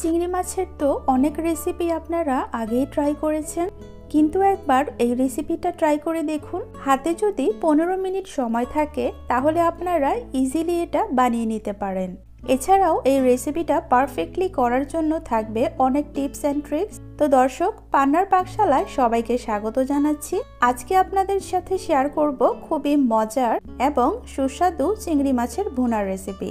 চিংড়ি মাছের তো অনেক রেসিপি আপনারা আগেই ট্রাই করেছেন, কিন্তু একবার এই রেসিপিটা ট্রাই করে দেখুন। হাতে যদি 15 মিনিট সময় থাকে তাহলে আপনারা ইজিলি এটা বানিয়ে নিতে পারেন। এছাড়াও এই রেসিপিটা পারফেক্টলি করার জন্য থাকবে অনেক টিপস অ্যান্ড ট্রিক্স। তো দর্শক, পান্নার পাকশালায় সবাইকে স্বাগত জানাচ্ছি। আজকে আপনাদের সাথে শেয়ার করব খুবই মজার এবং সুস্বাদু চিংড়ি মাছের ভুনার রেসিপি।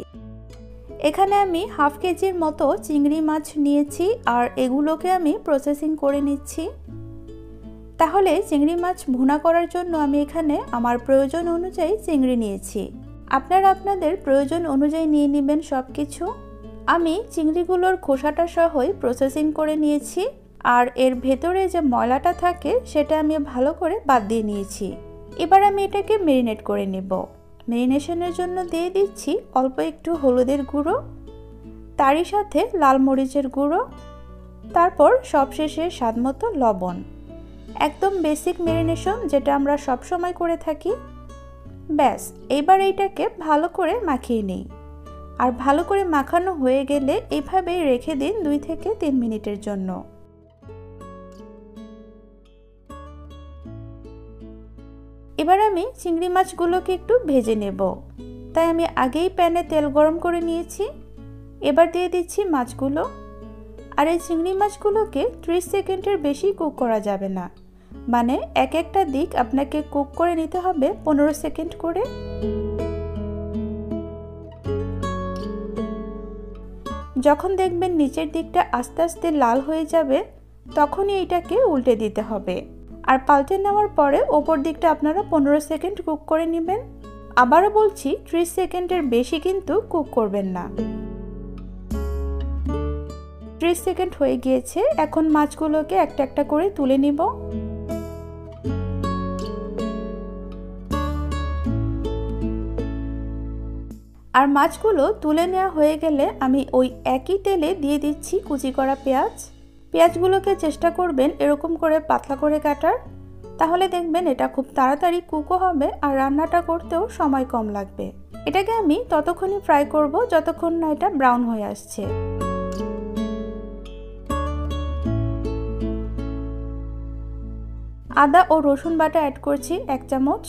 এখানে আমি হাফ কেজির মতো চিংড়ি মাছ নিয়েছি আর এগুলোকে আমি প্রসেসিং করে নিচ্ছি। তাহলে চিংড়ি মাছ ভুনা করার জন্য আমি এখানে আমার প্রয়োজন অনুযায়ী চিংড়ি নিয়েছি। আপনারা আপনাদের প্রয়োজন অনুযায়ী নিয়ে নেবেন সব কিছু। আমি চিংড়িগুলোর খোসাটা সহই প্রসেসিং করে নিয়েছি আর এর ভেতরে যে ময়লাটা থাকে সেটা আমি ভালো করে বাদ দিয়ে নিয়েছি। এবার আমি এটাকে ম্যারিনেট করে নেব। ম্যারিনেশনের জন্য দিয়ে দিচ্ছি অল্প একটু হলুদের গুঁড়ো, তারই সাথে লাল মরিচের গুঁড়ো, তারপর সবশেষে স্বাদমতো লবণ। একদম বেসিক ম্যারিনেশন যেটা আমরা সব সময় করে থাকি। ব্যাস, এবার এইটাকে ভালো করে মাখিয়ে নিই। আর ভালো করে মাখানো হয়ে গেলে এইভাবেই রেখে দিন 2 থেকে 3 মিনিটের জন্য। এবার আমি চিংড়ি মাছগুলোকে একটু ভেজে নেব, তাই আমি আগেই প্যানে তেল গরম করে নিয়েছি। এবার দিয়ে দিচ্ছি মাছগুলো। আর এই চিংড়ি মাছগুলোকে 30 সেকেন্ডের বেশি কুক করা যাবে না, মানে এক একটা দিক আপনাকে কুক করে নিতে হবে 15 সেকেন্ড করে। যখন দেখবেন নিচের দিকটা আস্তে আস্তে লাল হয়ে যাবে তখনই এটাকে উল্টে দিতে হবে। আর পাল্টে নেওয়ার পরে ওপর দিকটা আপনারা 15 সেকেন্ড কুক করে নেবেন। আবারও বলছি, 30 সেকেন্ডের বেশি কিন্তু কুক করবেন না। 30 সেকেন্ড হয়ে গিয়েছে। এখন মাছগুলোকে একটা একটা করে তুলে নিব। আর মাছগুলো তুলে নেওয়া হয়ে গেলে আমি ওই একই তেলে দিয়ে দিচ্ছি কুচি করা পেঁয়াজ। পেঁয়াজগুলোকে চেষ্টা করবেন এরকম করে পাতলা করে কাটার, তাহলে দেখবেন এটা খুব তাড়াতাড়ি কুকও হবে আর রান্নাটা করতেও সময় কম লাগবে। এটাকে আমি ততক্ষণই ফ্রাই করব যতক্ষণ না এটা ব্রাউন হয়ে আসছে। আদা ও রসুন বাটা অ্যাড করছি 1 চামচ।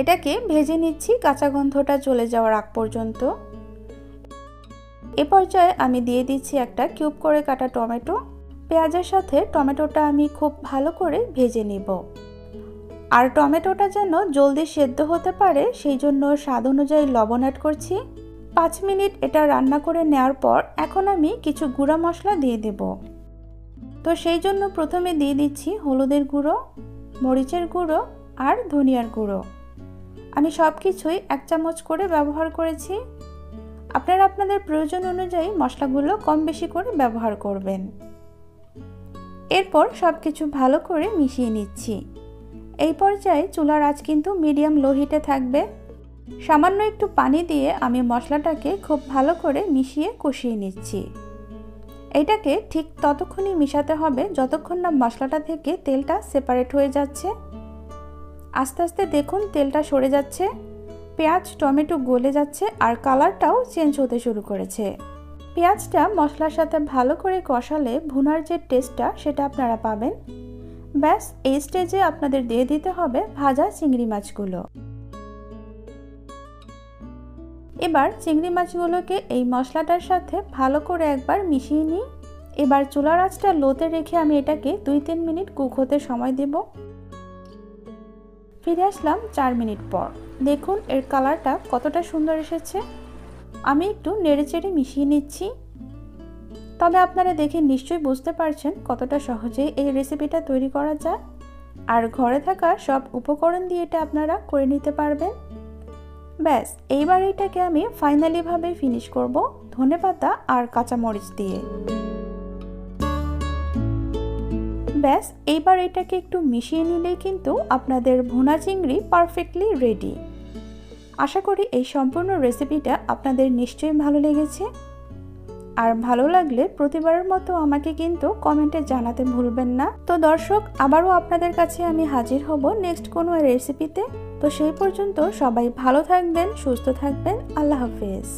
এটাকে ভেজে নিচ্ছি কাঁচা গন্ধটা চলে যাওয়ার আগ পর্যন্ত। এ পর্যায়ে আমি দিয়ে দিচ্ছি একটা কিউব করে কাটা টমেটো। পেঁয়াজের সাথে টমেটোটা আমি খুব ভালো করে ভেজে নিব। আর টমেটোটা যেন জলদি সেদ্ধ হতে পারে সেই জন্য স্বাদ অনুযায়ী লবণ অ্যাড করছি। 5 মিনিট এটা রান্না করে নেওয়ার পর এখন আমি কিছু গুঁড়া মশলা দিয়ে দেব। তো সেই জন্য প্রথমে দিয়ে দিচ্ছি হলুদের গুঁড়ো, মরিচের গুঁড়ো আর ধনিয়ার গুঁড়ো। আমি সব কিছুই 1 চামচ করে ব্যবহার করেছি। আপনারা আপনাদের প্রয়োজন অনুযায়ী মশলাগুলো কম বেশি করে ব্যবহার করবেন। এরপর সব কিছু ভালো করে মিশিয়ে নিচ্ছি। এই পর্যায়ে চুলার আঁচ কিন্তু মিডিয়াম লো হিটে থাকবে। সামান্য একটু পানি দিয়ে আমি মশলাটাকে খুব ভালো করে মিশিয়ে কষিয়ে নিচ্ছি। এইটাকে ঠিক ততক্ষণই মিশাতে হবে যতক্ষণ না মশলাটা থেকে তেলটা সেপারেট হয়ে যাচ্ছে। আস্তে আস্তে দেখুন তেলটা সরে যাচ্ছে, পেঁয়াজ টমেটো গলে যাচ্ছে আর কালারটাও চেঞ্জ হতে শুরু করেছে। পেঁয়াজটা মশলার সাথে ভালো করে কষালে ভুনার যে টেস্টটা সেটা আপনারা পাবেন। ব্যাস, এই স্টেজে আপনাদের দিয়ে দিতে হবে ভাজা চিংড়ি মাছগুলো। এবার চিংড়ি মাছগুলোকে এই মশলাটার সাথে ভালো করে একবার মিশিয়ে নিই। এবার চুলার আঁচটা লোতে রেখে আমি এটাকে 2-3 মিনিট কুক হতে সময় দেব। ফিরে আসলাম 4 মিনিট পর। দেখুন এর কালারটা কতটা সুন্দর এসেছে। আমি একটু নেড়েচেড়ে মিশিয়ে নিচ্ছি। তবে আপনারা দেখে নিশ্চয়ই বুঝতে পারছেন কতটা সহজেই এই রেসিপিটা তৈরি করা যায়। আর ঘরে থাকা সব উপকরণ দিয়ে এটা আপনারা করে নিতে পারবেন। ব্যাস, এইবার এটাকে আমি ফাইনালিভাবে ফিনিশ করব ধনেপাতা আর কাঁচামরিচ দিয়ে। ব্যাস, এইবার এটাকে একটু মিশিয়ে নিলেই কিন্তু আপনাদের ভুনা চিংড়ি পারফেক্টলি রেডি। আশা করি এই সম্পূর্ণ রেসিপিটা আপনাদের নিশ্চয়ই ভালো লেগেছে। আর ভালো লাগলে প্রতিবারের মতো আমাকে কিন্তু কমেন্টে জানাতে ভুলবেন না। তো দর্শক, আবারও আপনাদের কাছে আমি হাজির হব নেক্সট কোনো রেসিপিতে। তো সেই পর্যন্ত সবাই ভালো থাকবেন, সুস্থ থাকবেন। আল্লাহ হাফেজ।